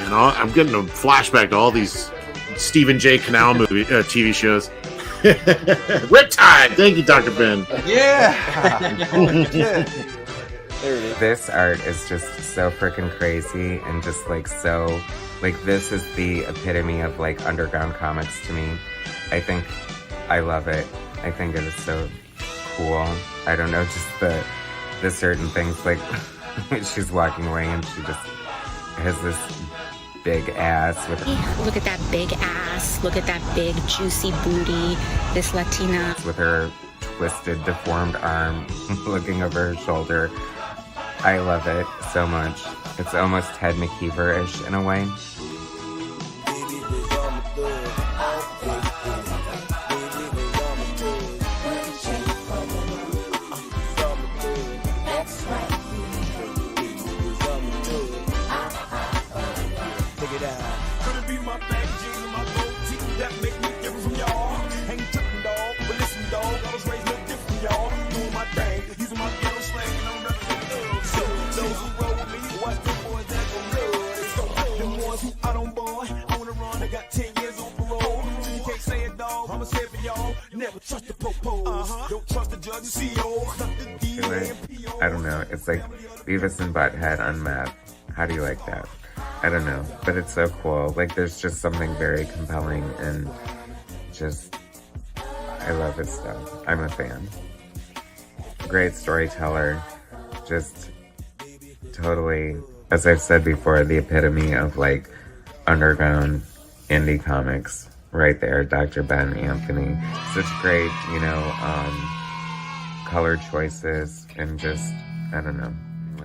And I'm getting a flashback to all these Stephen J. Canal TV shows. Riptide! Thank you, Dr.Ben. Yeah! Holy shit. There it is. This art is just so freaking crazy and just like so, like this is the epitome of like underground comics to me. I think I love it. I think it is so cool. I don't know, just the certain things, like she's walking away and she just has this big ass with look at that big ass, look at that big juicy booty, this Latina with her twisted deformed arm looking over her shoulder. I love it so much. It's almost Ted McKeever-ish in a way. I don't know. It's like Beavis and Butthead unmet. How do you like that? I don't know. But it's so cool. Like, there's just something very compelling and just... I love his stuff. I'm a fan. Great storyteller. Just totally, as I've said before, the epitome of, like, underground indie comics. Right there, Dr.Ben Anthony. Such great, you know, color choices and just, I don't know,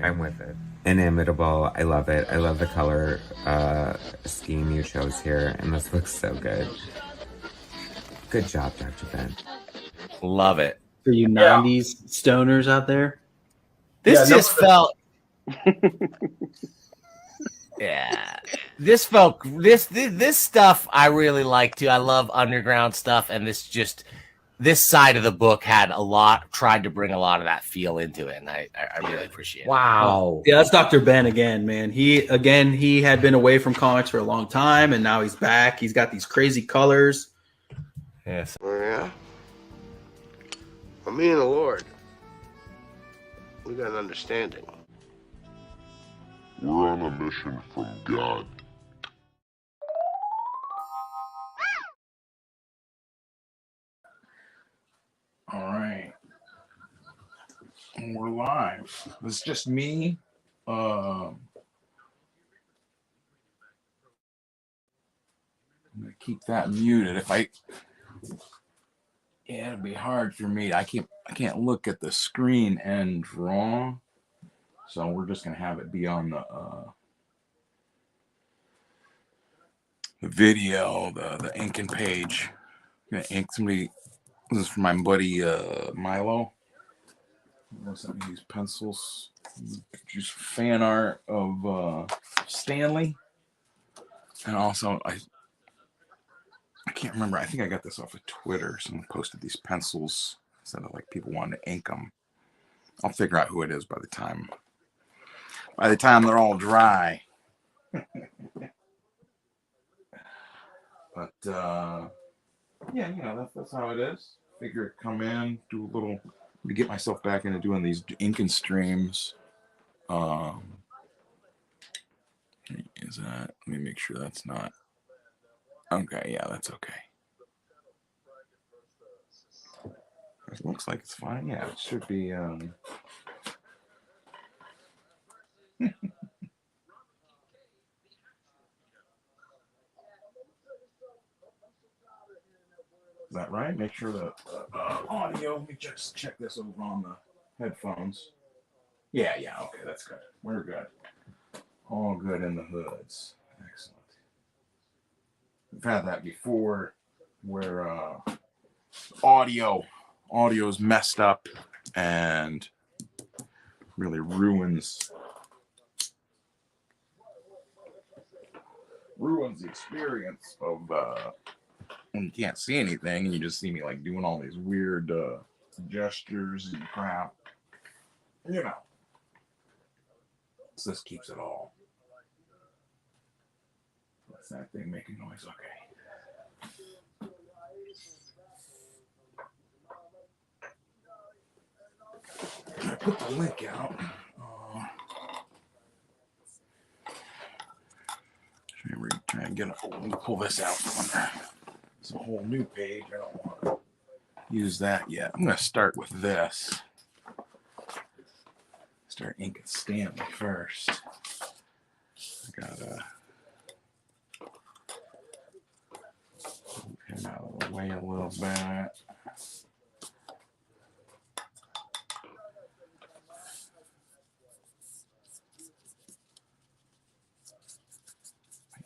I'm with it. Inimitable, I love it. I love the color scheme you chose here, and this looks so good. Good job, Dr.Ben. Love it. For you 90s stoners out there. This just felt... Yeah, this stuff I really like too. I love underground stuff, and this side of the book had tried to bring a lot of that feel into it, and I really appreciate it. Wow. Yeah, that's Dr. Ben again, man. He had been away from comics for a long time, and now he's back. He's got these crazy colors. Yes. Oh, yeah? Well, me and the Lord, we got an understanding. We're on a mission from God. All right. We're live. It's just me. I'm gonna keep that muted. It'd be hard for me. I can't look at the screen and draw. So we're just gonna have it be on the video, the inking page. I'm gonna ink somebody. This is from my buddy Milo. Sent me these pencils. Just fan art of Stanley, and also I can't remember. I think I got this off of Twitter. Someone posted these pencils. Instead of like people wanting to ink them. I'll figure out who it is by the time they're all dry. But yeah, you know, that's how it is. Figure come in, do a little to get myself back into doing these inking streams. Is that? Let me make sure that's not. Okay, yeah, that's okay. It looks like it's fine. Yeah, it should be. Is that right? Make sure the audio. Let me just check this over on the headphones. Yeah, okay, that's good. We're good. All good in the hoods. Excellent. We've had that before, where audio's messed up and really ruins the experience of when you can't see anything and you just see me like doing all these weird gestures and crap. You know. So this keeps it all Is that thing making noise? Okay. I put the link out. Try and get a let me pull this out from there. It's a whole new page. I don't want to use that yet. I'm going to start with this. Start inking Stanley first. I gotta move him out of the way a little bit.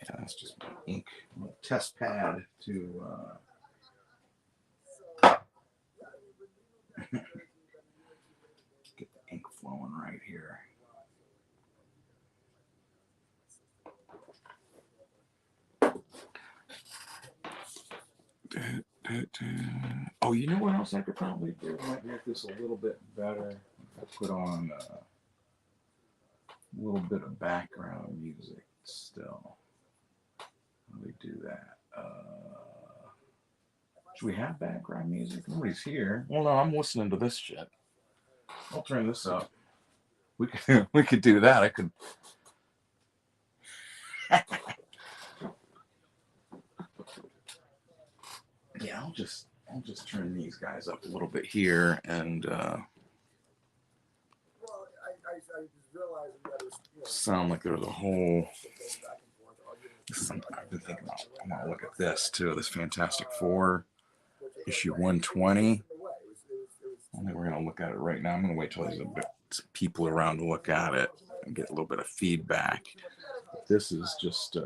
Yeah, that's just my ink test pad to get the ink flowing right here. Oh, you know what else I could probably do? I might make this a little bit better. I put on a little bit of background music still. Let me do that. Should we have background music? Nobody's here. Well, no, I'm listening to this shit. I'll turn this up. We could do that. I could. Yeah, I'll just turn these guys up a little bit here and sound like there's a whole. I've been thinking about. I want to look at this too. This Fantastic Four issue 120. I think we're gonna look at it right now. I'm gonna wait till there's a bit people around to look at it and get a little bit of feedback. This is just.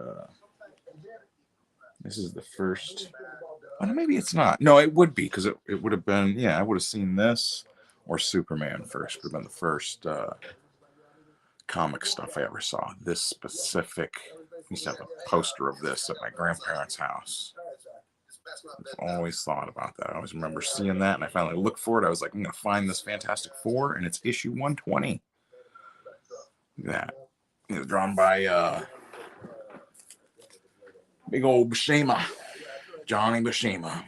This is the first. Oh, maybe it's not. No, it would be because it would have been. Yeah, I would have seen this or Superman first. Would have been the first comic stuff I ever saw. This specific. I used to have a poster of this at my grandparents' house. I've always thought about that. I always remember seeing that, and I finally looked for it. I was like, I'm gonna find this Fantastic Four, and it's issue 120. That it was drawn by big old Buscema. Johnny Buscema.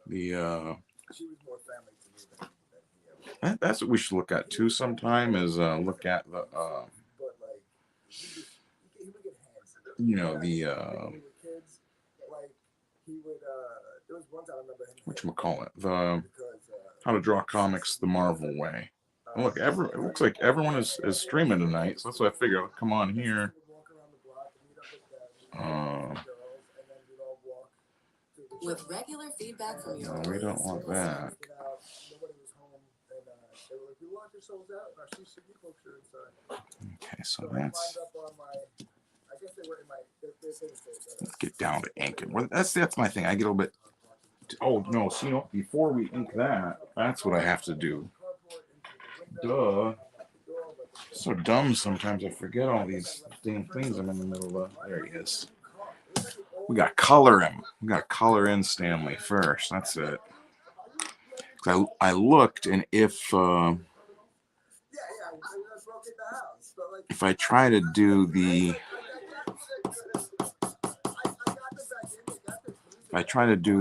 The that's what we should look at too sometime is look at the whatchamacallit, the How to Draw Comics the Marvel Way. And look, it looks like everyone is streaming tonight, so that's why I figured I'll come on here. With regular feedback from your we don't want that. Okay, so that's. Let's get down to inking. Well, that's my thing. I get a little bit. Oh no! So before we ink that, that's what I have to do. Duh. So dumb sometimes I forget all these damn things I'm in the middle of. There he is. We got to color him. We got to color in Stanley first. That's it. I looked, and if I try to do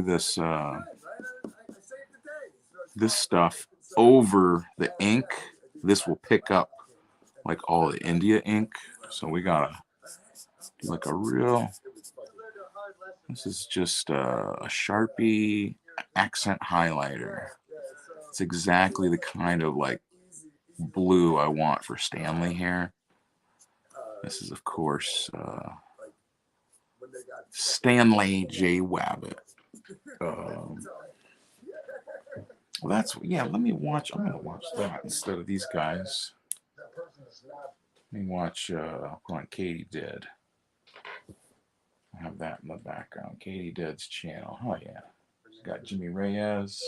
this this stuff over the ink, this will pick up like all the India ink. So we gotta do like a real. This is just a Sharpie accent highlighter. It's exactly the kind of like blue I want for Stanley here. This is of course Stanley J. Wabbit. Well, that's yeah. Let me watch. I'm gonna watch that instead of these guys. Let me watch. I'll go on Katie Did. I have that in the background. Katie Did's channel. Oh yeah. Got Jimmy Reyes.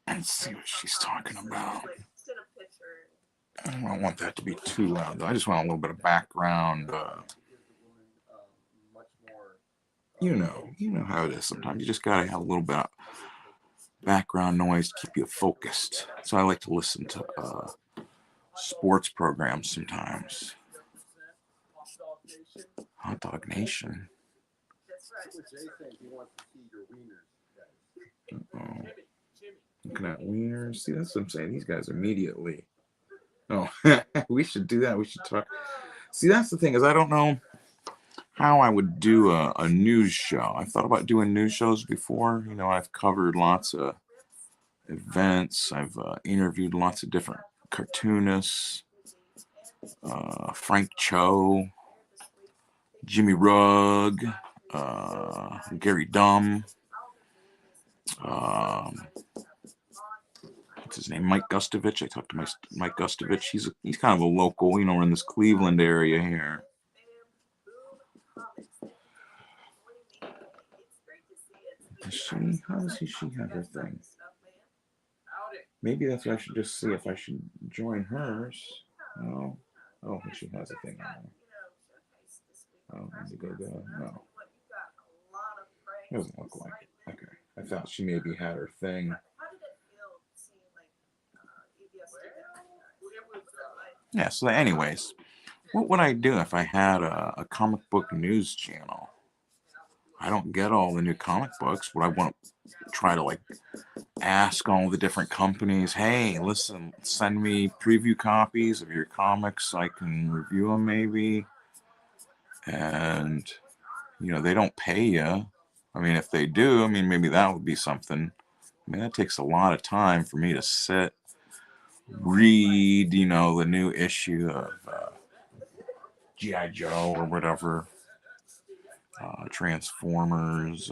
Let's see what she's talking about. I don't want that to be too loud though. I just want a little bit of background. You know how it is sometimes. You just gotta have a little bit of background noise to keep you focused. So I like to listen to sports programs sometimes. Hot Dog Nation. Uh-oh. Looking at wieners. See, that's what I'm saying. These guys immediately. Oh, we should do that. We should talk. See, that's the thing, is I don't know how I would do a news show. I've thought about doing news shows before. You know, I've covered lots of events. I've interviewed lots of different cartoonists. Frank Cho, Jimmy Rugg, Gary Dumb. What's his name? Mike Gustovich. I talked to Mike Gustovich. He's kind of a local, you know, we're in this Cleveland area here. How does she have her thing? Maybe that's what I should just see if I should join hers. No. Oh, she has a thing on. Oh, go. No. It doesn't look like it. Okay. I thought she maybe had her thing. Yeah, so anyways, what would I do if I had a comic book news channel? I don't get all the new comic books. Would I want to try to like ask all the different companies, hey, listen, send me preview copies of your comics so I can review them maybe? And, you know, they don't pay you. I mean, if they do, I mean, maybe that would be something. I mean, that takes a lot of time for me to sit, read, you know, the new issue of G.I. Joe or whatever. Transformers,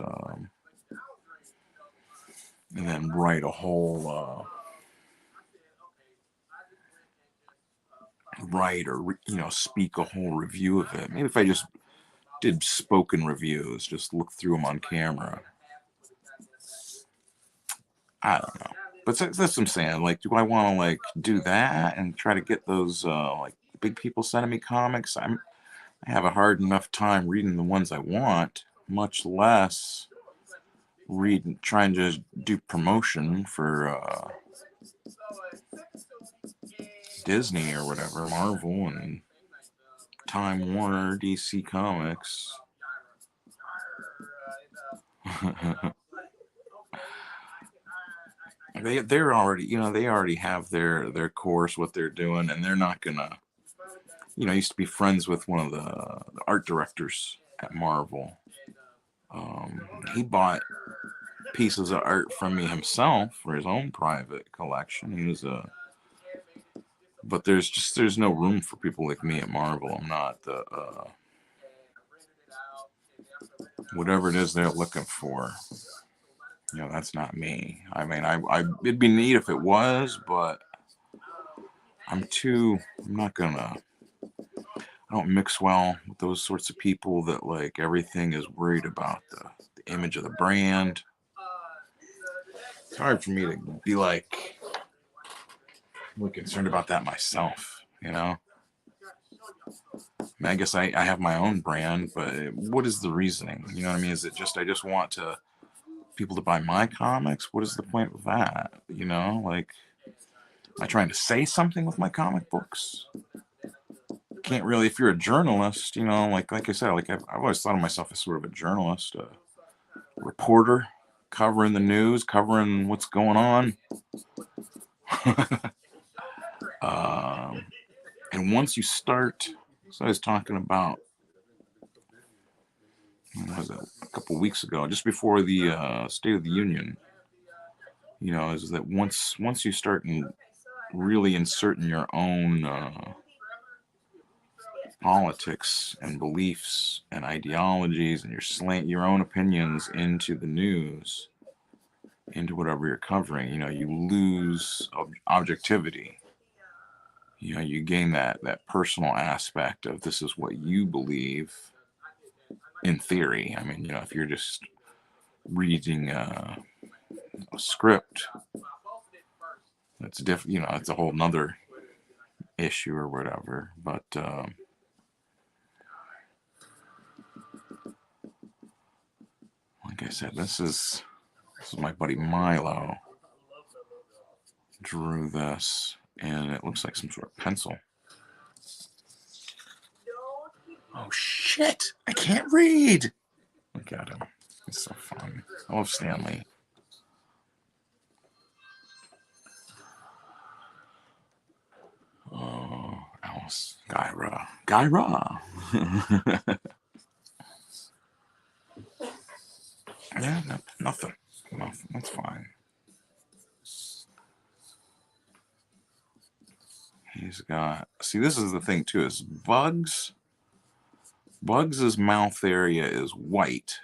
and then write a whole speak a whole review of it. Maybe if I just did spoken reviews, just look through them on camera. I don't know, but that's what I'm saying. Like, do I want to like do that and try to get those like big people sending me comics? I have a hard enough time reading the ones I want, much less trying to do promotion for Disney or whatever, Marvel and Time Warner, DC Comics. They're already, you know, they already have their course, what they're doing, and they're not gonna, you know, I used to be friends with one of the art directors at Marvel. He bought pieces of art from me himself for his own private collection. He was but there's no room for people like me at Marvel. I'm not the whatever it is they're looking for. You know, that's not me. I mean, it'd be neat if it was, but I don't mix well with those sorts of people that like everything is worried about the image of the brand. It's hard for me to be like really concerned about that myself, you know? I mean, I guess I have my own brand, but what is the reasoning? You know what I mean? Is it just I just want people to buy my comics? What is the point of that? You know, like, am I trying to say something with my comic books? Can't really, if you're a journalist, you know, like I said, like I've always thought of myself as sort of a journalist, a reporter, covering the news, covering what's going on. And once you start, so I was talking about, what was it, a couple of weeks ago, just before the State of the Union, you know, is that once you start really inserting your own politics and beliefs and ideologies and your own opinions into the news, into whatever you're covering, you know, you lose objectivity. You know, you gain that personal aspect of this is what you believe in theory. I mean, you know, if you're just reading a script, that's different, you know, it's a whole nother issue or whatever. But like I said, this is This is my buddy Milo. Drew this, and it looks like some sort of pencil. Oh shit! I can't read! Look at him. It's so fun. I love Stanley. Oh, Alice. Gyra. Yeah, no, nothing. That's fine. He's got... See, this is the thing, too, is Bugs' mouth area is white.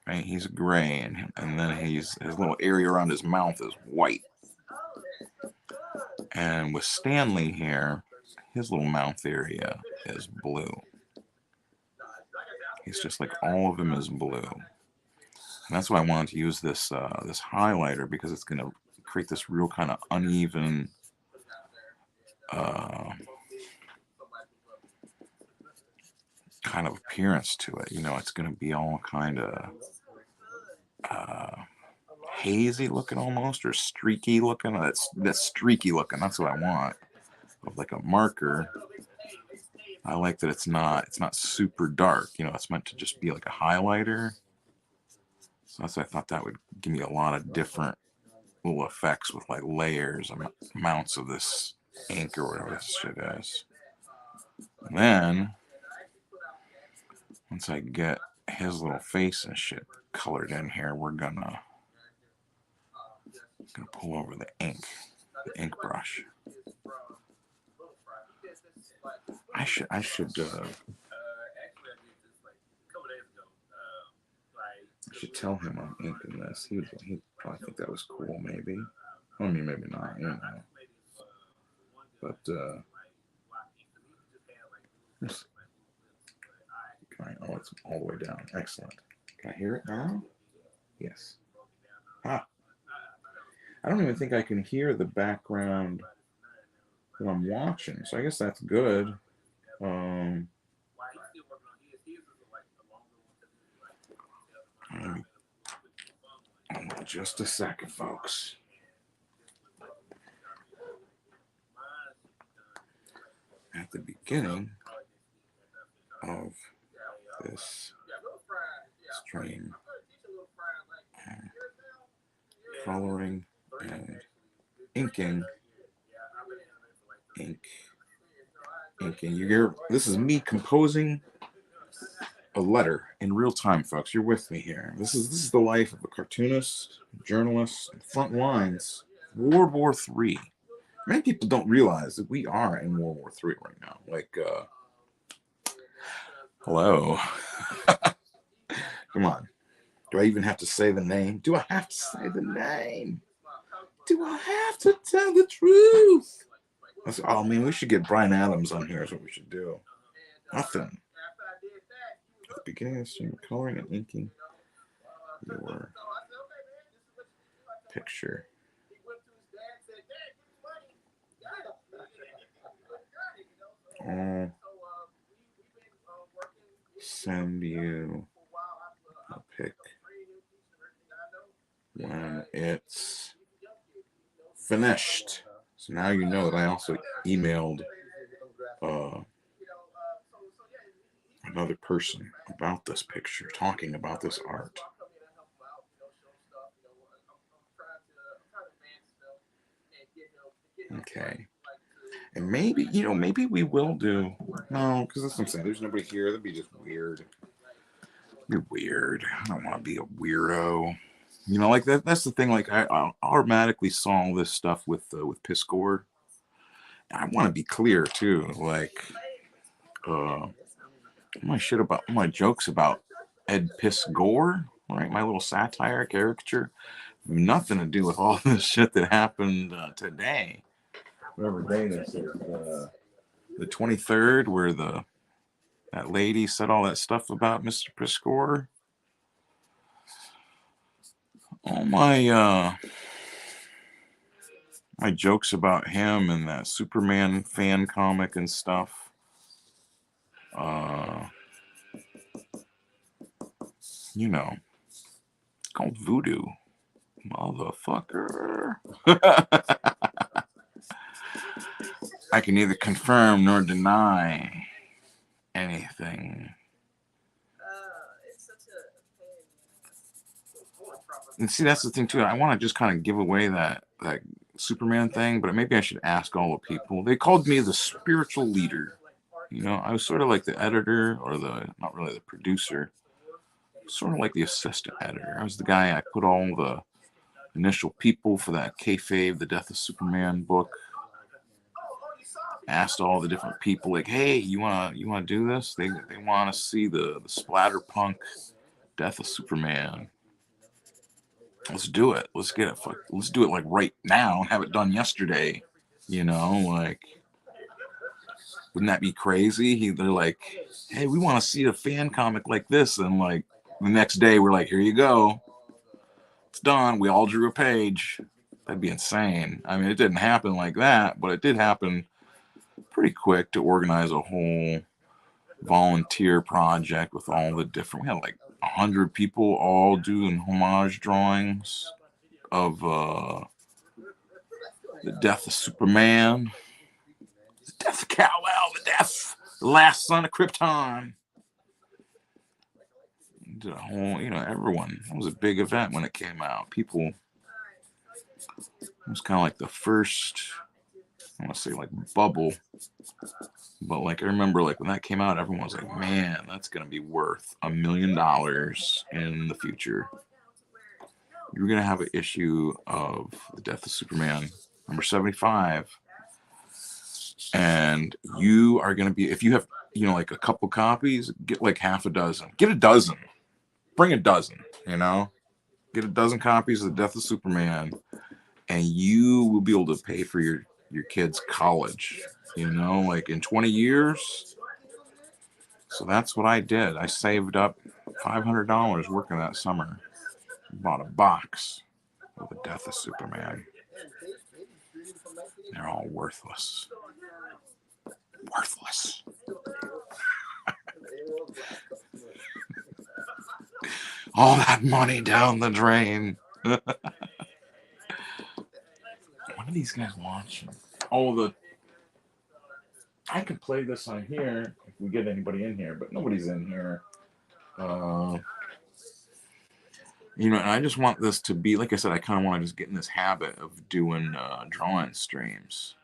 Right? He's gray, and then his little area around his mouth is white. And with Stanley here, his little mouth area is blue. He's just like all of him is blue. And that's why I wanted to use this this highlighter, because it's going to create this real kind of uneven kind of appearance to it. You know, it's going to be all kind of hazy looking almost, or streaky looking. That's streaky looking. That's what I want. Of like a marker. I like that it's not super dark. You know, it's meant to just be like a highlighter. So that's why I thought that would give me a lot of different little effects with like layers and amounts of this ink or whatever this shit is. And then once I get his little face and shit colored in here, we're gonna pull over the ink brush. I should tell him I'm inking this. He'd probably think that was cool, maybe. I mean, maybe not, you know. But oh, it's all the way down. Excellent. Can I hear it now? Yes. Ah. I don't even think I can hear the background that I'm watching, so I guess that's good. Just a second, folks. At the beginning of this stream, coloring and inking. This is me composing a letter in real time, folks. You're with me here. This is the life of a cartoonist, journalist, front lines, World War III. Many people don't realize that we are in World War III right now. Like, hello. Come on. Do I even have to say the name? Do I have to say the name? Do I have to tell the truth? Oh, man, we should get Brian Adams on here is what we should do. Nothing. At the beginning of the stream, coloring and inking your picture. I'll send you a pic when it's finished. So now you know that I also emailed another person about this picture, talking about this art. Okay. And maybe, maybe we will do, no, because that's what I'm saying. There's nobody here. That'd be just weird. Be weird. I don't want to be a weirdo. Like that's the thing. Like I automatically saw all this stuff with Piscor. I want to be clear too. Like, my jokes about Ed Piscor, right? My little satire caricature, nothing to do with all this shit that happened today. Whatever day this is, the 23rd, where that lady said all that stuff about Mr. Piscor. All my jokes about him and that Superman fan comic and stuff. It's called voodoo. Motherfucker. I can neither confirm nor deny anything. And see, that's the thing too. I want to just kind of give away that Superman thing, but maybe I should ask all the people. They called me the spiritual leader. You know, I was sort of like the editor, or not really the producer, sort of like the assistant editor. I was the guy. I put all the initial people for that kayfabe, the Death of Superman book. Asked all the different people, like, hey, you wanna do this? They want to see the splatterpunk Death of Superman. Let's do it. Let's get it. Let's do it like right now and have it done yesterday. You know, like, wouldn't that be crazy? They're like, hey, we want to see a fan comic like this, and like the next day we're like, here you go. It's done. We all drew a page. That'd be insane. I mean, it didn't happen like that, but it did happen pretty quick to organize a whole volunteer project with all the different. We had like 100 people all doing homage drawings of the Death of Superman, the Death of Kal-El, the last son of Krypton. Did a whole, everyone. It was a big event when it came out. People. It was kind of like the first, I want to say like bubble, but like I remember like when that came out, everyone was like, man, that's gonna be worth $1 million in the future. You're gonna have an issue of the Death of Superman number 75, and you are gonna be, if you have like a couple copies, get like half a dozen, get a dozen, bring a dozen, get a dozen copies of the Death of Superman, and you will be able to pay for your kids' college, like in 20 years. So that's what I did. I saved up $500 working that summer. Bought a box of the Death of Superman. They're all worthless. Worthless. All that money down the drain. What are these guys watching? I can play this on here if we get anybody in here, but nobody's in here. And I just want this to be, like I said, I kind of want to just get in this habit of doing drawing streams.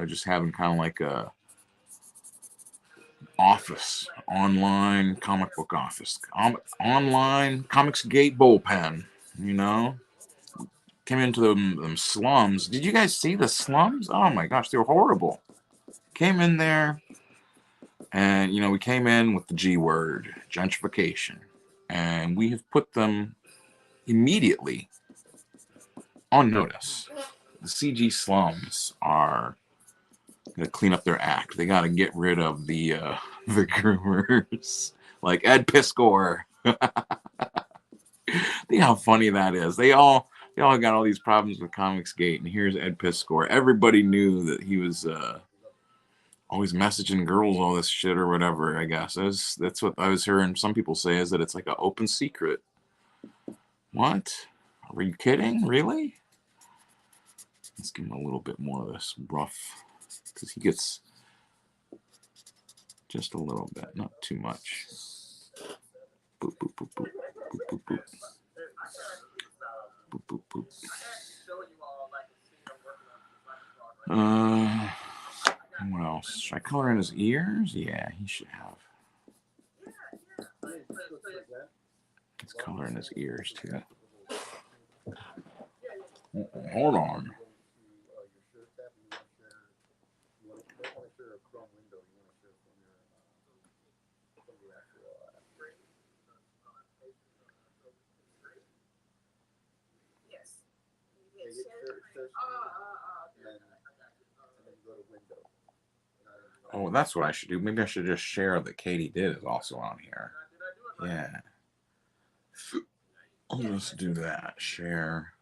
Just having kind of like a office, online comic book office, online ComicsGate bullpen. Came into them slums. Did you guys see the slums? Oh my gosh, they were horrible. Came in there, and we came in with the G word, gentrification, and we have put them immediately on notice. The CG slums are going to clean up their act. They got to get rid of the groomers, like Ed Piskor. Think how funny that is. They all got all these problems with ComicsGate, and here's Ed Piskor. Everybody knew that he was always messaging girls, all this shit or whatever. I guess that's what I was hearing some people say, is that it's like an open secret. What? Are you kidding? Really? Let's give him a little bit more of this rough, because he gets just a little bit, not too much. Boop, boop, boop, boop, boop, boop, boop. Boop, boop, boop. What else? Should I color in his ears? Yeah, he should have. Let's color in his ears too. Hold on. Oh, that's what I should do. Maybe I should just share that Katie did is also on here. Yeah. I'll just do that. Share.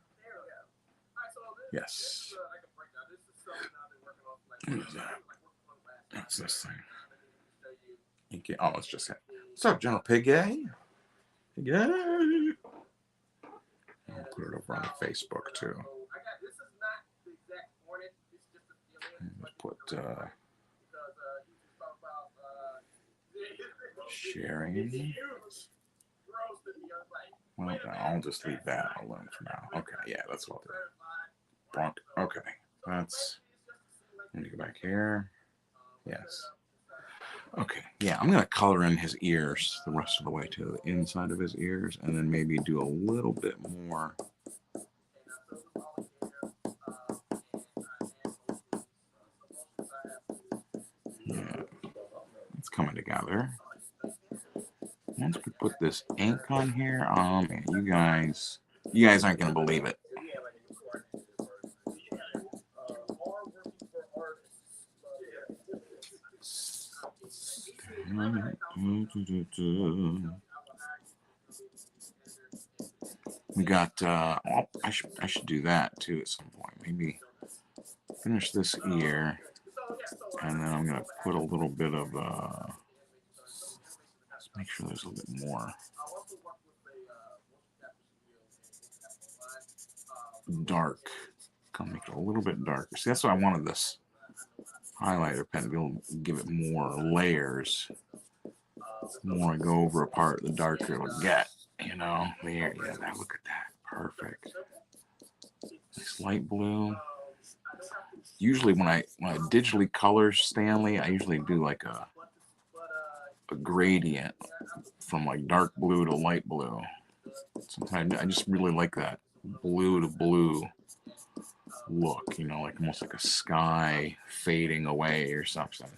Yes. What is that? What's this thing? Oh, it's just. What's up, General Piggy? Piggy? I'll put it over on Facebook too. Put sharing. Well, I'll just leave that alone for now. Okay, yeah, that's what I'll do. Okay, that's. Let me go back here. Yes. Okay, yeah, I'm going to color in his ears the rest of the way to the inside of his ears, and then maybe do a little bit more. Yeah, it's coming together. Once we put this ink on here, man, you guys aren't going to believe it. We got I should do that too at some point. Maybe finish this ear, and then I'm gonna put a little bit of let's make sure there's a little bit more dark. Gonna make it a little bit darker. See, that's why I wanted this highlighter pen to be able to give it more layers. The more I go over a part, the darker it'll get. You know, there. Yeah, now look at that. Perfect. Nice light blue. Usually, when I digitally color Stanley, I usually do like a gradient from like dark blue to light blue. Sometimes I just really like that blue to blue look. You know, like almost like a sky fading away or something.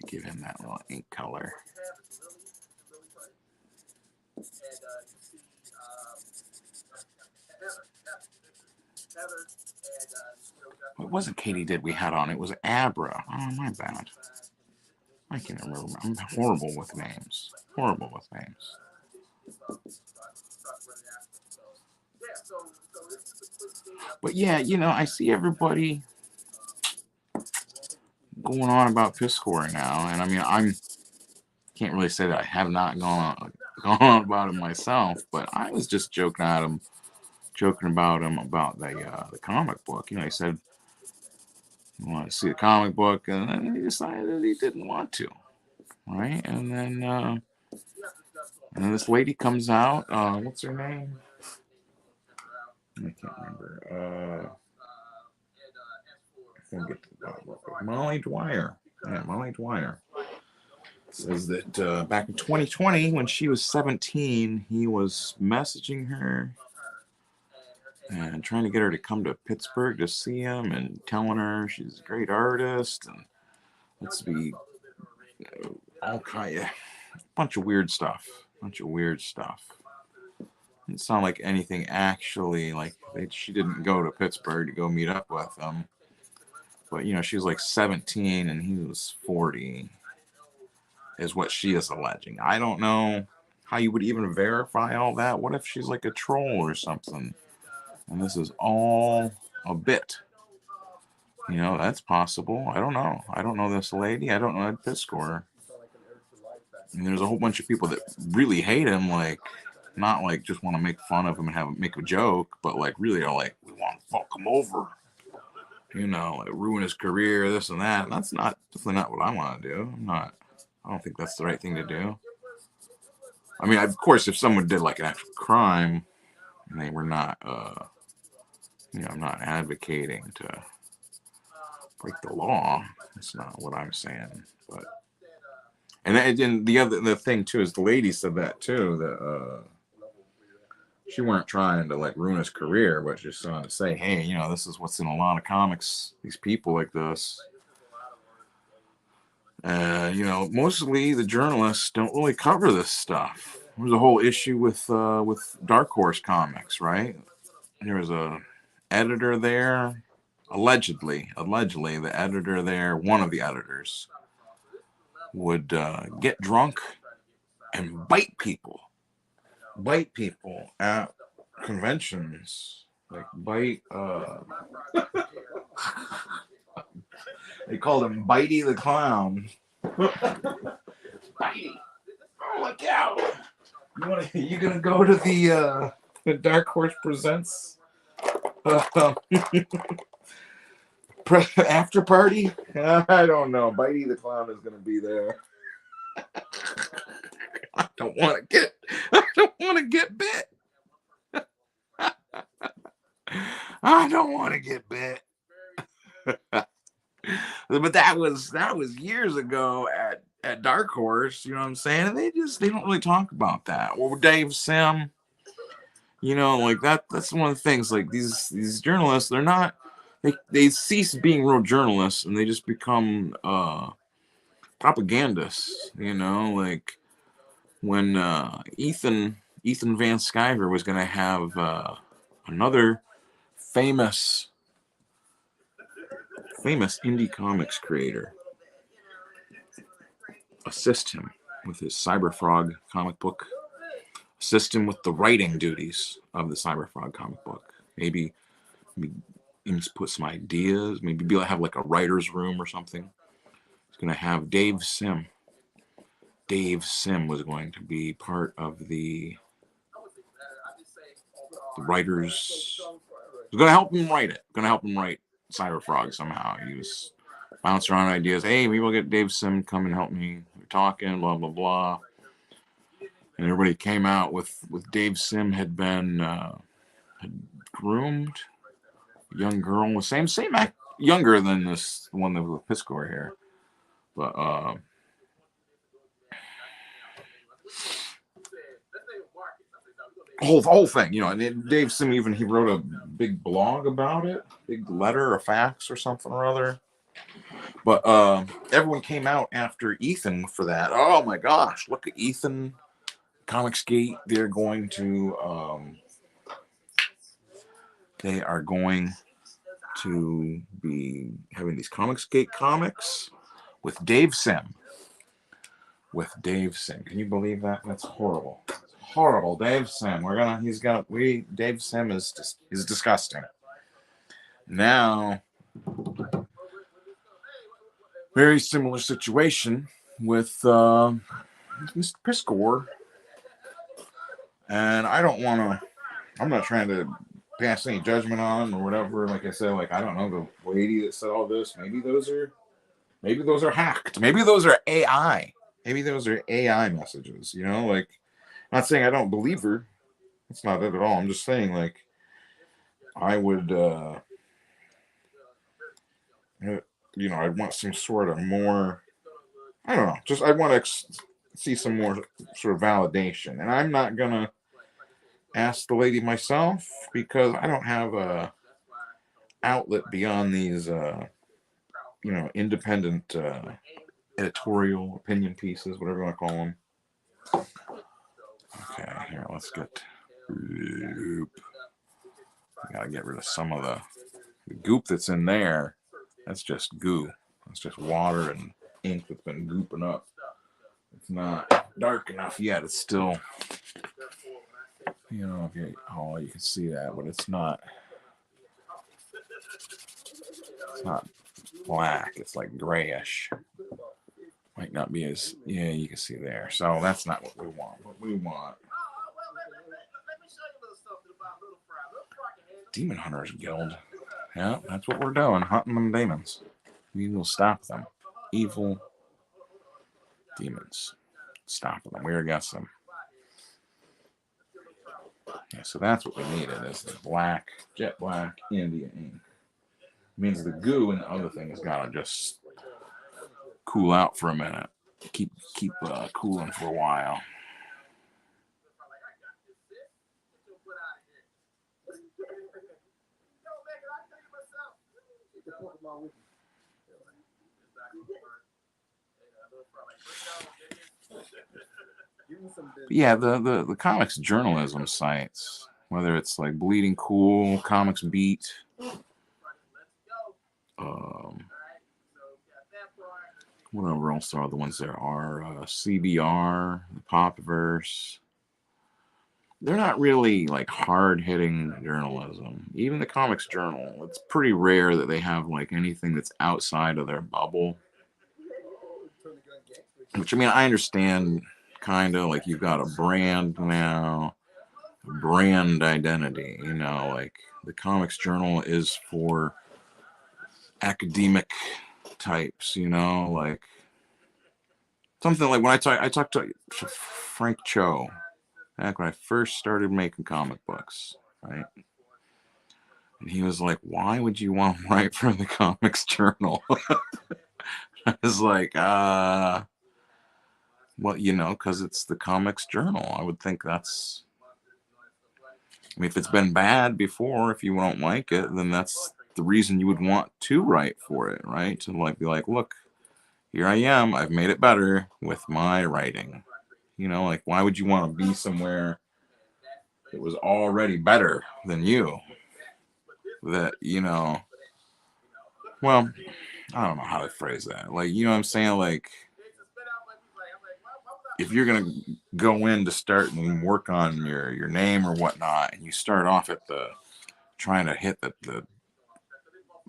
Give him that little ink color. It wasn't Katie Did we had on, it was Abra. Oh, my bad. I can't remember. I'm horrible with names. Horrible with names. But yeah, you know, I see everybody going on about piss scoring now, and I mean, can't really say that I have not gone on about it myself, but I was just joking about him about the comic book. You know, he said he wanted to see the comic book, and then he decided that he didn't want to, right? And then this lady comes out. What's her name? I can't remember. I get to the bottom of it. Molly Dwyer. Yeah, Molly Dwyer says that back in 2020, when she was 17, he was messaging her and trying to get her to come to Pittsburgh to see him, and telling her she's a great artist, and let's be all kind of bunch of weird stuff. It sounded like anything actually, like she didn't go to Pittsburgh to go meet up with him. But, you know, she was like 17 and he was 40, is what she is alleging. I don't know how you would even verify all that. What if she's like a troll or something? And this is all a bit. You know, that's possible. I don't know. I don't know this lady. I don't know that piss scorer. And there's a whole bunch of people that really hate him, like, not like just want to make fun of him and make a joke, but like really are like, we want to fuck him over. You know, like ruin his career, this and that. And that's definitely not what I want to do. I don't think that's the right thing to do. I mean, of course, if someone did like an actual crime and they were not, you know, I'm not advocating to break the law. That's not what I'm saying. But and the thing too is the lady said that too, that she weren't trying to like ruin his career, but just to say, hey, you know, this is what's in a lot of comics. These people like this. You know, mostly the journalists don't really cover this stuff. There's a whole issue with Dark Horse Comics, right? There was a editor there, allegedly, the editor there, one of the editors, would get drunk and bite people at conventions, like bite. They called him Bitey the Clown. Bitey, oh look out! You gonna go to the Dark Horse presents after party. I don't know. Bitey the Clown is going to be there. I don't want to get bit. I don't want to get bit. But that was years ago at Dark Horse, you know what I'm saying? And they don't really talk about that. Well, Dave Sim, you know, like that's one of the things, like these journalists, they're not, they cease being real journalists and they just become propagandists, you know, like when Ethan Van Sciver was going to have another famous indie comics creator assist him with his Cyberfrog comic book, assist him with the writing duties of the Cyberfrog comic book. Maybe put some ideas, maybe have like a writer's room or something. He's going to have Dave Sim. Dave Sim was going to be part of the writers. Was going to help him write it. Going to help him write Cyberfrog somehow. He was bouncing around ideas. Hey, maybe we'll get Dave Sim come and help me. We're talking, blah blah blah. And everybody came out with Dave Sim had been had groomed a young girl, the same act, younger than this one that was with Piscor here, but whole thing, you know. And then Dave Sim he wrote a big blog about it, big letter, a fax or something or other. But everyone came out after Ethan for that. Oh my gosh, look at Ethan, ComicsGate. They're going to be having these ComicsGate comics with Dave Sim. Can you believe that? That's horrible. Horrible. Dave Sim. Dave Sim is disgusting. Now, very similar situation with Mr. Piscor. And I'm not trying to pass any judgment on him or whatever. Like I said, like I don't know the lady that said all this. Maybe those are hacked. Maybe those are AI. Maybe those are AI messages, you know, like I'm not saying I don't believe her. It's not that at all. I'm just saying, like, I would, you know, I'd want some sort of more, I don't know, just I want to see some more sort of validation. And I'm not going to ask the lady myself because I don't have a outlet beyond these, you know, independent editorial opinion pieces, whatever you want to call them. Okay, here, let's get goop. I gotta get rid of some of the goop that's in there. That's just goo. That's just water and ink that's been gooping up. It's not dark enough yet. It's still, you know, you can see that, but it's not black. It's like grayish. Might not be as, yeah, you can see there. So that's not what we want. What we want. Demon Hunters Guild. Yeah, that's what we're doing. Hunting them demons. We will stop them. Evil demons. Stop them. We got some. Yeah, so that's what we needed is the black, jet black India ink. It means the goo and the other thing has got to just cool out for a minute. Keep cooling for a while. But yeah, the comics journalism sites, whether it's like Bleeding Cool, Comics Beat, whatever else are the ones there are, CBR, the Popverse. They're not really like hard-hitting journalism. Even the Comics Journal, it's pretty rare that they have like anything that's outside of their bubble. Which, I mean, I understand kind of like you've got a brand now, a brand identity, you know, like the Comics Journal is for academic types, you know, like something like when I talked to Frank Cho back when I first started making comic books, right? And he was like, why would you want to write for the Comics Journal? I was like, well, you know, because it's the Comics Journal. I would think that's, I mean, if it's been bad before, if you don't like it, then that's the reason you would want to write for it, right? To like be like, look, here I am. I've made it better with my writing. You know, like, why would you want to be somewhere that was already better than you? That, you know, well, I don't know how to phrase that. Like, you know what I'm saying? Like, if you're going to go in to start and work on your name or whatnot, and you start off at trying to hit the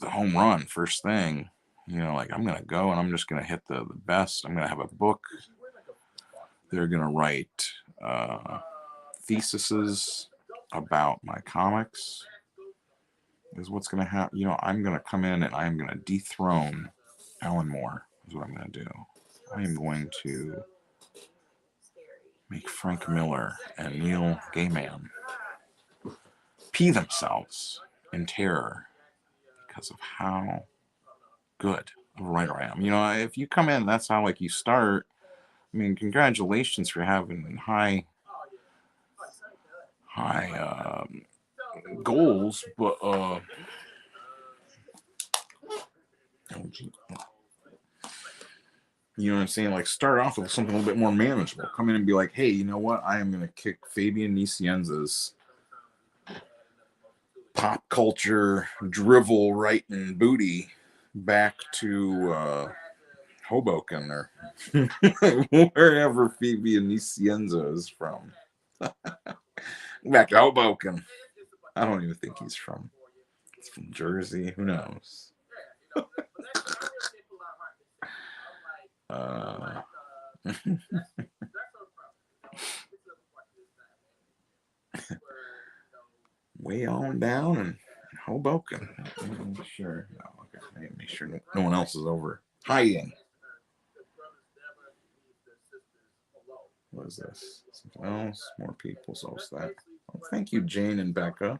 home run first thing, you know, like, I'm going to go and I'm just going to hit the best. I'm going to have a book. They're going to write theses about my comics is what's going to happen. You know, I'm going to come in and I'm going to dethrone Alan Moore is what I'm going to do. I am going to make Frank Miller and Neil Gaiman pee themselves in terror because of how good of a writer I am. You know, if you come in, that's how like you start. I mean, congratulations for having high goals, but you know what I'm saying? Like, start off with something a little bit more manageable. Come in and be like, hey, you know what? I am going to kick Fabian Nicienza's pop culture drivel writing booty back to Hoboken or wherever Fabian Nicienza is from. Back to Hoboken. I don't even think he's from Jersey. Who knows? Way on down in Hoboken. Sure. No, okay. Make sure no one else is over hiding. What is this? Something else? More people. So it's that. Well, thank you, Jane and Becca.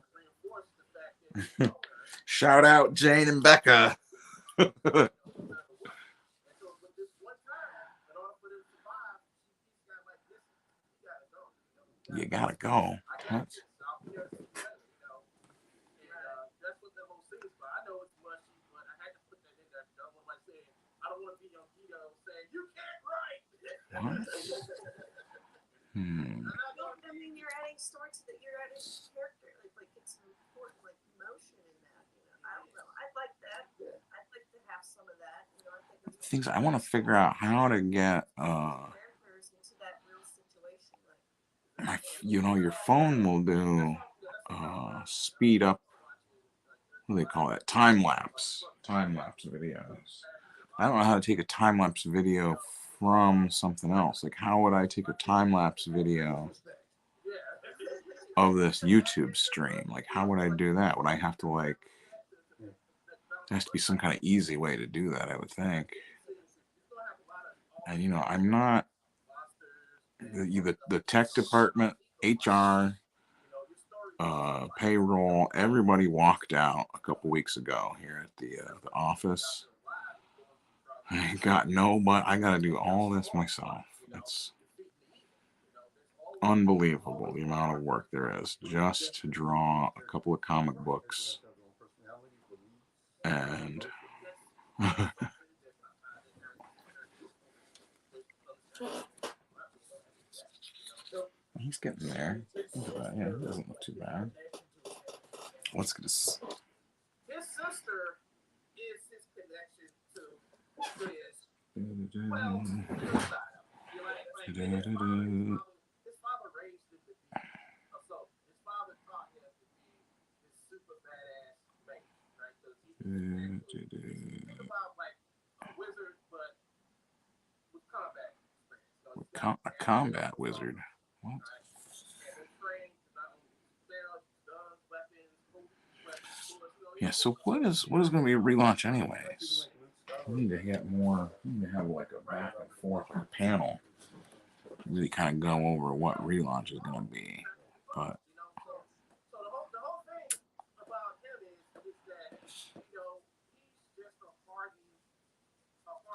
Shout out, Jane and Becca. You gotta go. What? What? I mean, you're adding story to that. You're adding character. Like it's an important like emotion in that. You know, I don't know. I'd like that. I'd like to have some of that. You know, I think it's Things I want to figure out how to get characters into that real situation. Like, you know, your phone will do speed up. What do they call it? Time lapse videos. I don't know how to take a time lapse video from something else. Like, how would I take a time lapse video of this YouTube stream? Like, how would I do that? Would I have to like? There has to be some kind of easy way to do that, I would think. And you know, I'm not the tech department, HR, payroll. Everybody walked out a couple weeks ago here at the office. I got but I got to do all this myself. It's unbelievable the amount of work there is just to draw a couple of comic books. And he's getting there. Look at that. Yeah, he doesn't look too bad. Let's get this. His sister is his connection to Chris. Well, his father raised him to be a soldier. His father taught him to be this super badass mate, right? Because he's about like a wizard, but with combat experience. A combat wizard. What? And they're trained to not only Yeah, so what is going to be a relaunch anyways? We need to get more, we need to have like a back and forth on a panel. Really kind of go over what relaunch is going to be. But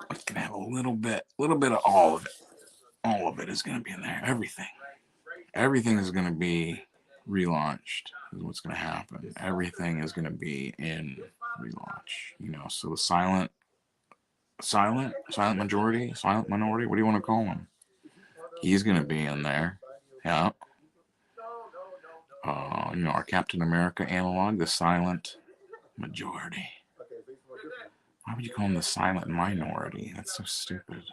we can have a little bit of all of it. All of it is going to be in there. Everything is going to be relaunched. Is what's going to happen. Everything is going to be in relaunch. You know, so the silent majority, silent minority. What do you want to call him? He's going to be in there. Yeah. You know, our Captain America analog, the silent majority. Why would you call him the silent minority? That's so stupid.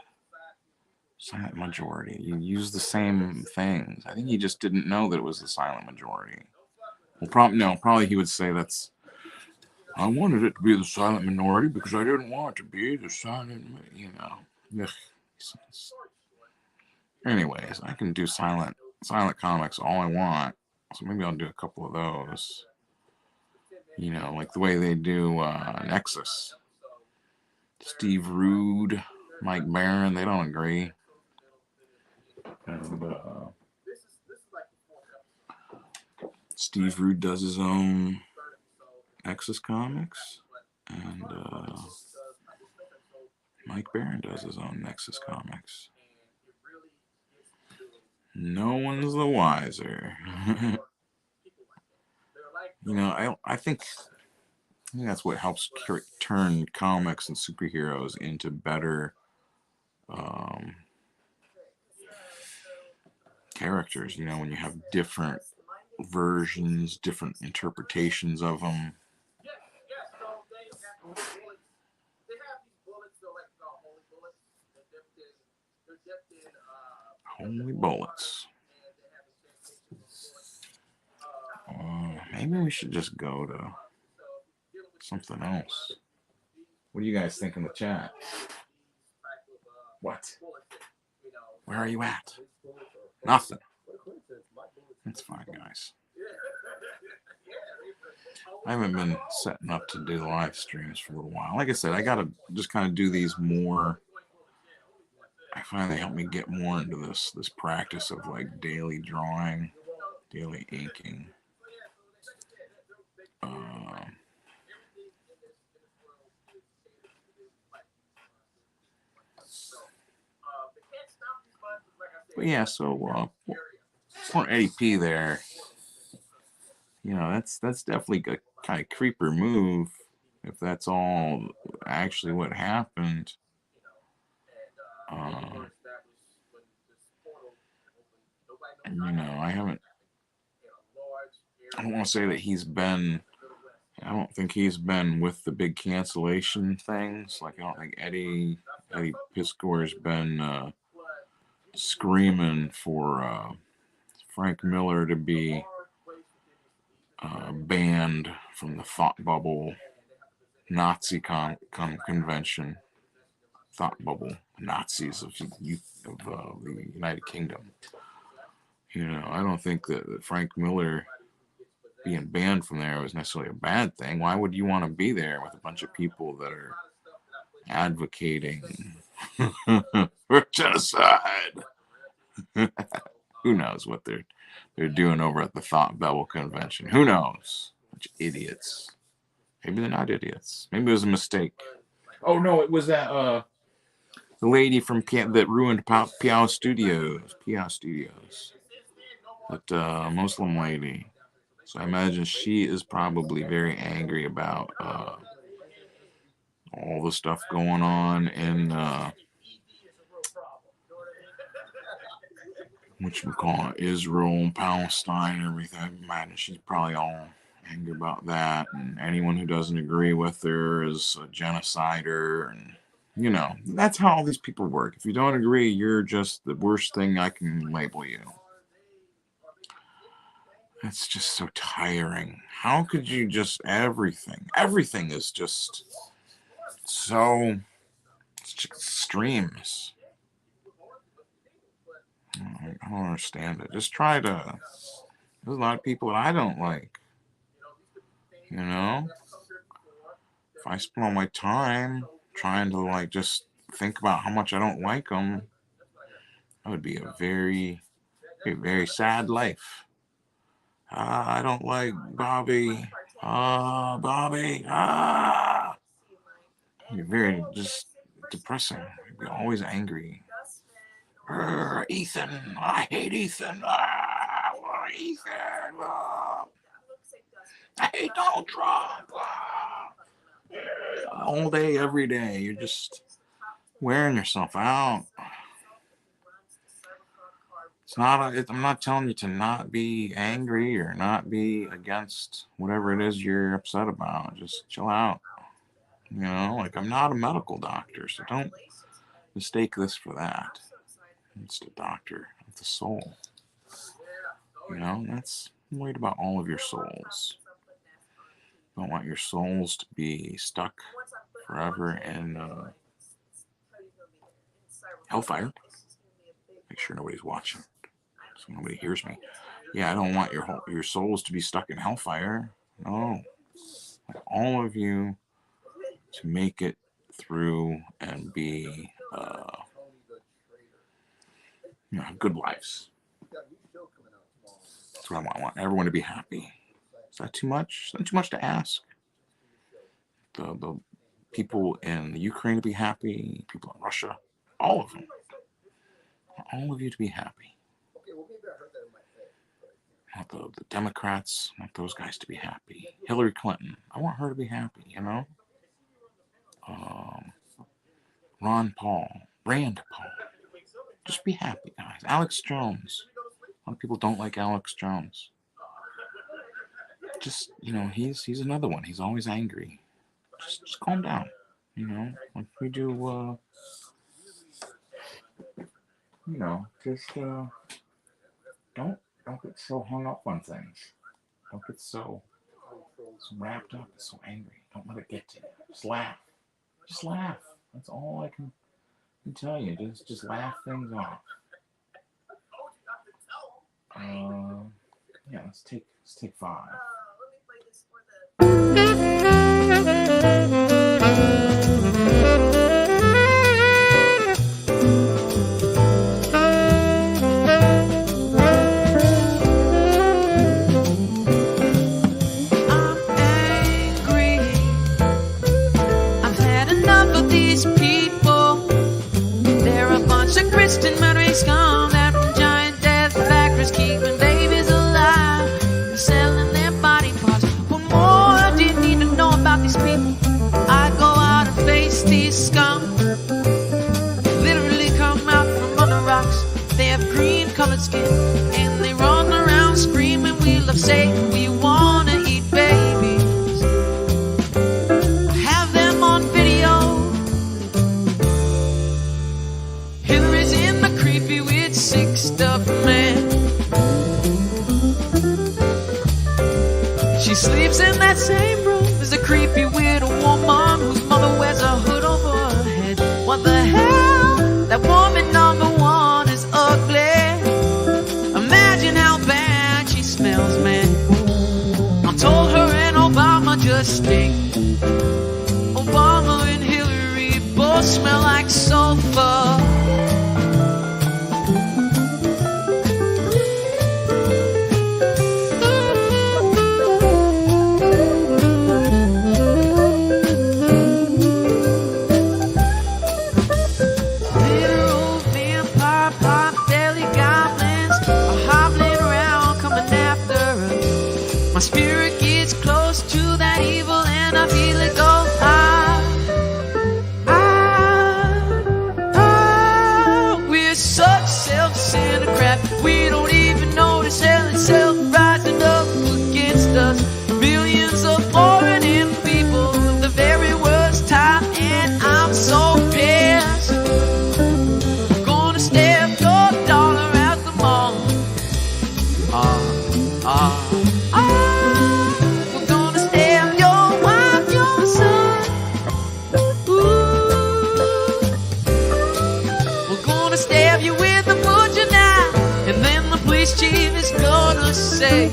Silent majority. You use the same things. I think he just didn't know that it was the silent majority. Well, probably he would say that's. I wanted it to be the silent minority because I didn't want it to be the silent. You know. Ugh. Anyways, I can do silent comics all I want. So maybe I'll do a couple of those. You know, like the way they do Nexus. Steve Rude, Mike Barron, they don't agree. And Steve Rude does his own Nexus comics, and Mike Barron does his own Nexus comics. No one's the wiser. You know, I think that's what helps turn comics and superheroes into better characters. You know, when you have different versions, different interpretations of them. Holy bullets. Maybe we should just go to something else. What do you guys think in the chat? What? Where are you at? Nothing. That's fine, guys. I haven't been setting up to do live streams for a little while. Like I said, I gotta just kind of do these more. I find they help me get more into this practice of like daily drawing, daily inking. But yeah, so for Eddie P there, you know, that's definitely a kind of creeper move if that's all actually what happened. And, you know, I don't want to say that I don't think he's been with the big cancellation things. Like, I don't think Eddie Piscor's been screaming for Frank Miller to be banned from the Thought Bubble Nazi convention. Thought Bubble Nazis of the United Kingdom. You know, I don't think that Frank Miller being banned from there was necessarily a bad thing. Why would you want to be there with a bunch of people that are advocating for genocide? Who knows what they're doing over at the Thought Bubble convention? Who knows? Bunch of idiots. Maybe they're not idiots. Maybe it was a mistake. Oh no, it was that the lady from that ruined Piao Studios. That Muslim lady. So I imagine she is probably very angry about all the stuff going on in Israel and Palestine and everything. I imagine she's probably all angry about that. And anyone who doesn't agree with her is a genocider. And, you know, that's how all these people work. If you don't agree, you're just the worst thing I can label you. It's just so tiring. How could you just everything is just so extremes. I don't understand it. Just try to. There's a lot of people that I don't like. You know, if I spend all my time trying to like just think about how much I don't like them, that would be a very sad life. I don't like Bobby. Bobby. You're very just depressing. You're always angry. Ethan. I hate Ethan. Ethan. I hate Donald Trump. All day, every day. You're just wearing yourself out. It's not. I'm not telling you to not be angry or not be against whatever it is you're upset about. Just chill out. You know, like I'm not a medical doctor, so don't mistake this for that. I'm just a doctor of the soul. You know, that's I'm worried about all of your souls. I don't want your souls to be stuck forever in hellfire. Make sure nobody's watching, so nobody hears me. Yeah, I don't want your souls to be stuck in hellfire. No, I want all of you to make it through and be, have good lives. That's what I want. I want everyone to be happy. Is that too much? Is that too much to ask? The people in the Ukraine to be happy, people in Russia, all of them. All of you to be happy. I want the Democrats, I want those guys to be happy. Hillary Clinton, I want her to be happy, you know? Rand Paul. Just be happy, guys. Alex Jones. A lot of people don't like Alex Jones. Just, you know, he's another one. He's always angry. Just calm down. You know, like we do, you know, just don't get so hung up on things. Don't get so wrapped up and so angry. Don't let it get to you. Just laugh. Just laugh. That's all I can tell you. Just laugh things off. Yeah, let's take 5. Christian murdering scum that from giant death factories keeping babies alive and selling their body parts. What more do you need to know about these people? I go out and face these scum. Literally come out from under rocks. They have green colored skin and they run around screaming, we love Satan, we wanna eat babies. Have them on video. Hillary's in the creepy with sick stuff, man. She sleeps in that same room as a creepy widow woman whose mother wears a hood over her head. What the hell? That woman number 1 is ugly. Imagine how bad she smells, man. I'm told her and Obama just stink. Obama and Hillary both smell like sulfur. My spirit gets close to that evil and I feel it go we're such self-centered crap. We don't even notice hell itself rising up against us. Millions of foreign people of the very worst type, and I'm so pissed. I'm gonna stab your dollar at the mall. We're gonna stab your wife, your son. We're gonna stab you with a butcher knife, and then the police chief is gonna say,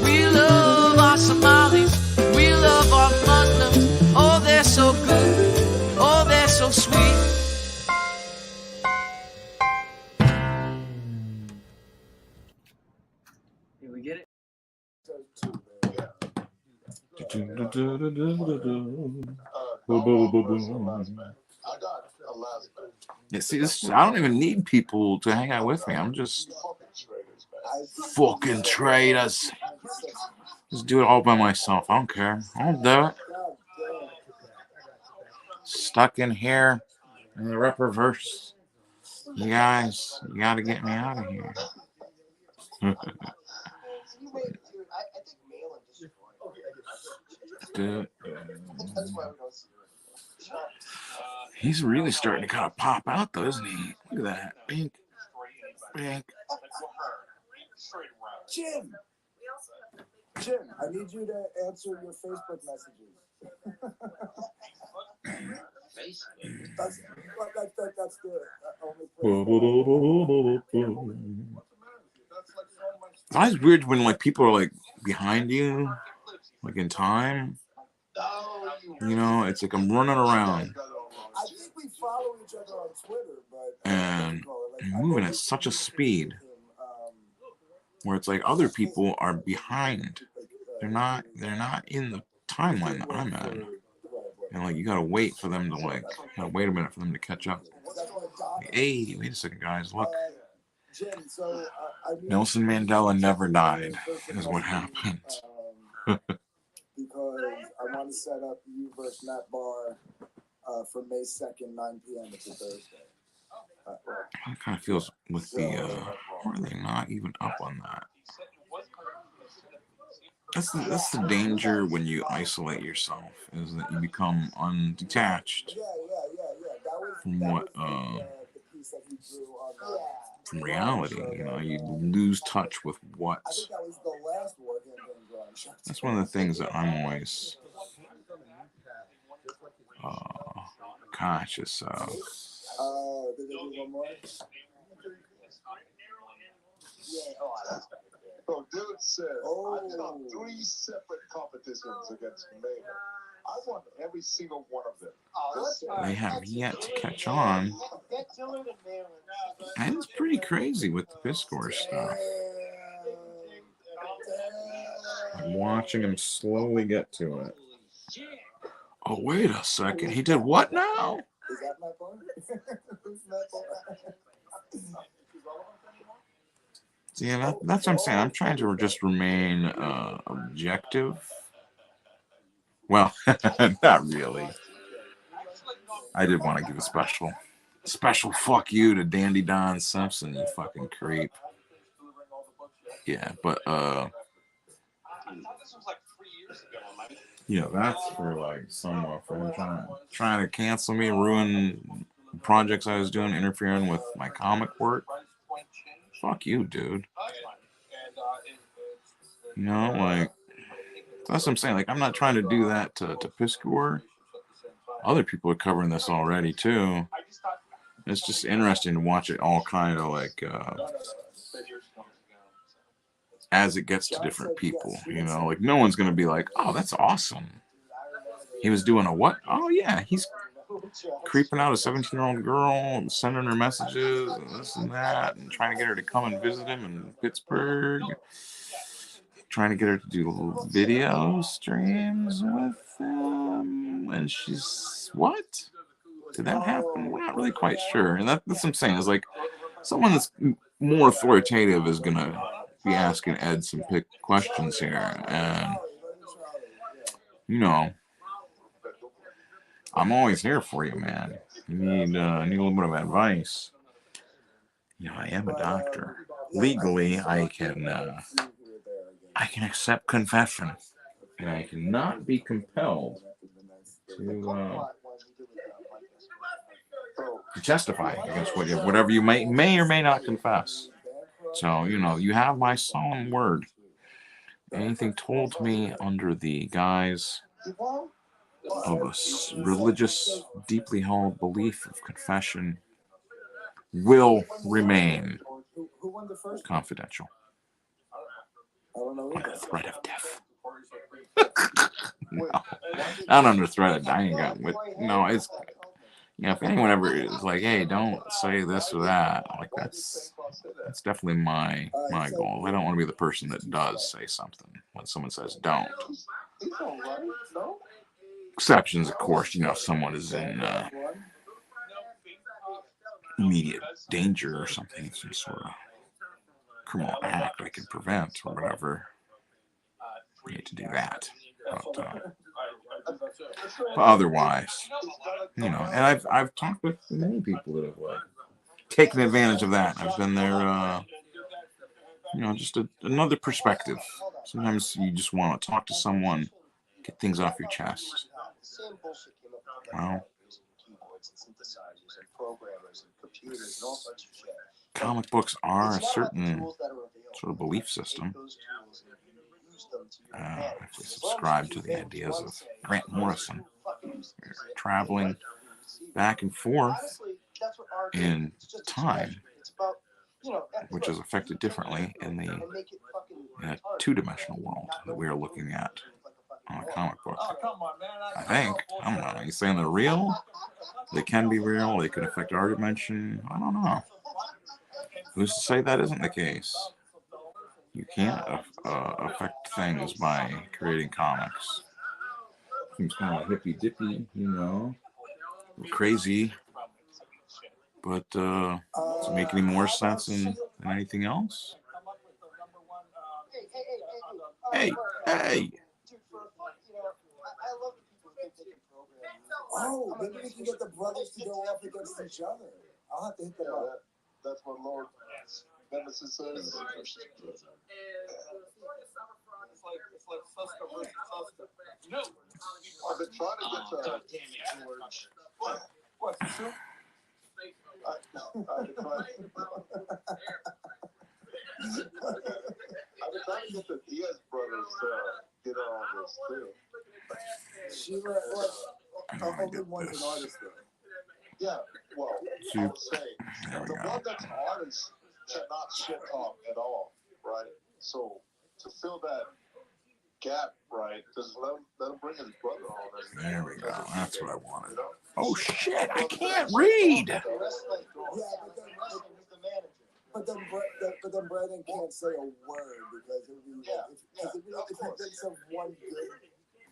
we love our Somalis, we love our Muslims, Did we get it? Yeah, see, I don't even need people to hang out with me. I'm just fucking traders. Just do it all by myself. I don't care. I'll do it. Stuck in here in the Ripperverse. You guys, you gotta get me out of here. Dude. He's really starting to kind of pop out, though, isn't he? Look at that. Bink. Bink. Jim, I need you to answer your Facebook messages. That's the only It's always weird when like people are like behind you, like in time. You know, it's like I'm running around. I think we follow each other on Twitter, but and moving at such a speed where it's like other people are behind. They're not in the timeline that I'm at. And like you gotta wait for them to wait a minute for them to catch up. Like, hey, wait a second, guys, look. Nelson Mandela never died, is what happened. Because I want to set up you versus Matt Barr for May 2nd, 9 p.m. It's a Thursday. It kind of feels with the, why are they not even up on that? That's the danger when you isolate yourself, is that you become undetached from what, from reality. You know, you lose touch with what's. That's one of the things that I'm always conscious of. So dude said, I've done 3 separate competitions against Mayor. I won every single one of them. They have yet to catch on. And it's pretty crazy with the Piscor stuff. I'm watching him slowly get to it. Oh, wait a second. He did what now? Is that my phone? Yeah, that's what I'm saying. I'm trying to just remain objective. Well, not really. I did want to give a special fuck you to Dandy Don Simpson, you fucking creep. Yeah, but yeah, that's for like someone for him trying to cancel me, ruin projects I was doing, interfering with my comic work. Fuck you, dude. You know, like, that's what I'm saying. Like, I'm not trying to do that to Piscor. Other people are covering this already, too. It's just interesting to watch it all kind of like, as it gets to different people, you know? Like, no one's going to be like, oh, that's awesome. He was doing a what? Oh, yeah, he's creeping out a 17-year-old girl and sending her messages and this and that and trying to get her to come and visit him in Pittsburgh, trying to get her to do video streams with him, and she's what? Did that happen? We're not really quite sure. And that's what I'm saying, is like someone that's more authoritative is gonna be asking Ed some questions here, and you know, I'm always here for you, man. You need a little bit of advice. You know, I am a doctor. Legally, I can accept confession, and I cannot be compelled to testify against whatever you may or may not confess. So, you know, you have my solemn word. Anything told to me under the guise of a religious, deeply held belief of confession will remain confidential. Under threat of death. No, not under threat of dying. No, it's, you know, if anyone ever is like, hey, don't say this or that, like, that's That's definitely my goal. I don't want to be the person that does say something when someone says don't. Exceptions, of course, you know, if someone is in immediate danger or something, some sort of criminal act I can prevent or whatever. I need to do that. But otherwise, you know, and I've talked with many people that have taken advantage of that. I've been there, you know, just another perspective. Sometimes you just want to talk to someone, get things off your chest. Well, comic books are a certain sort of belief system. If we subscribe to the ideas of Grant Morrison, traveling back and forth in time, which is affected differently in a two-dimensional world that we are looking at on a comic book. I think. I don't know. Are you saying they're real? They can be real. They could affect our dimension. I don't know. Who's to say that isn't the case? You can't affect things by creating comics. Seems kind of hippy-dippy, you know. Crazy. But does it make any more sense than anything else? Hey! Oh, maybe we can get the brothers to go off against each other. I'll have to hit them up. That's what Lord Nemesis says. It's like Suska versus Suska. No. I've been trying to get to George. What, soup? I've been trying to get the Diaz brothers to get on this too. Sheila, only one's an artist though. Yeah, well, I would say the one that's an artist cannot shit talk at all, right? So to fill that gap, right, just let him bring his brother on. There we go. That's what I wanted. Oh shit! I can't read. But then Brandon can't say a word because if he thinks of one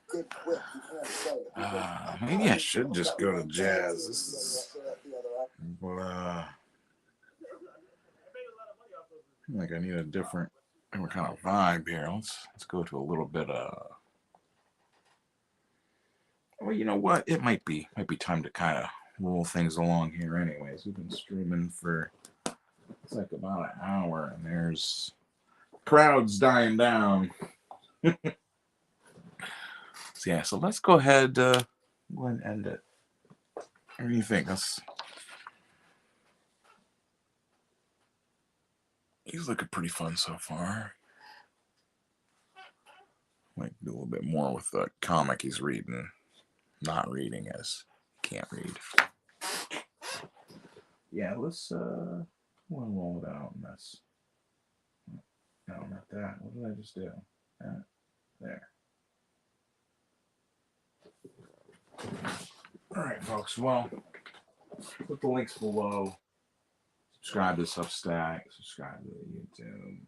good quip, he can't say it. Maybe I should just go to jazz. This is, like I need a different kind of vibe here. Let's go to a little bit of. Well, you know what? It might be time to kind of roll things along here. Anyways, we've been streaming for it's like about an hour, and there's crowds dying down. So yeah, so let's go ahead and end it. What do you think? He's looking pretty fun so far. Might do a little bit more with the comic he's reading. Not reading as can't read. Yeah, let's we'll roll it out and that's no, not that. What did I just do? There. Alright folks, well, put the links below. Subscribe to Substack, subscribe to YouTube.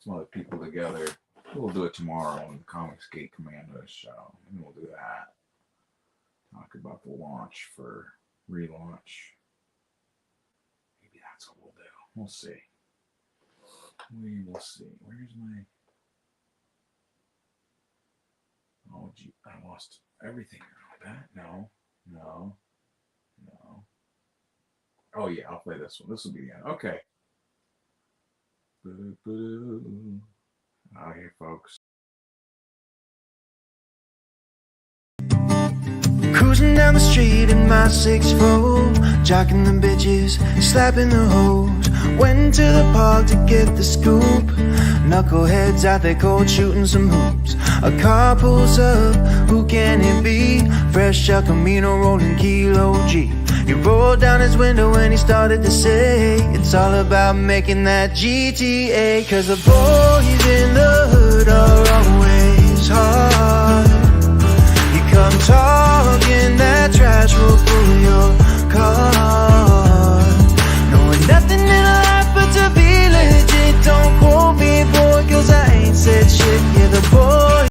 Some other people together. We'll do it tomorrow on the ComicsGate Commandos show. And we'll do that. Talk about the launch for RELAUNCH. Maybe that's what we'll do. We'll see. We will see. Where's my... Oh, gee, I lost everything around that. No. Oh, yeah, I'll play this one. This will be the end. Okay. Out here, folks. Cruising down the street in my 6'4", jocking the bitches, slapping the hoes. Went to the park to get the scoop. Knuckleheads out there cold shooting some hoops. A car pulls up, who can it be? Fresh El Camino rolling Kilo G. He rolled down his window and he started to say, it's all about making that GTA. Cause the boys in the hood are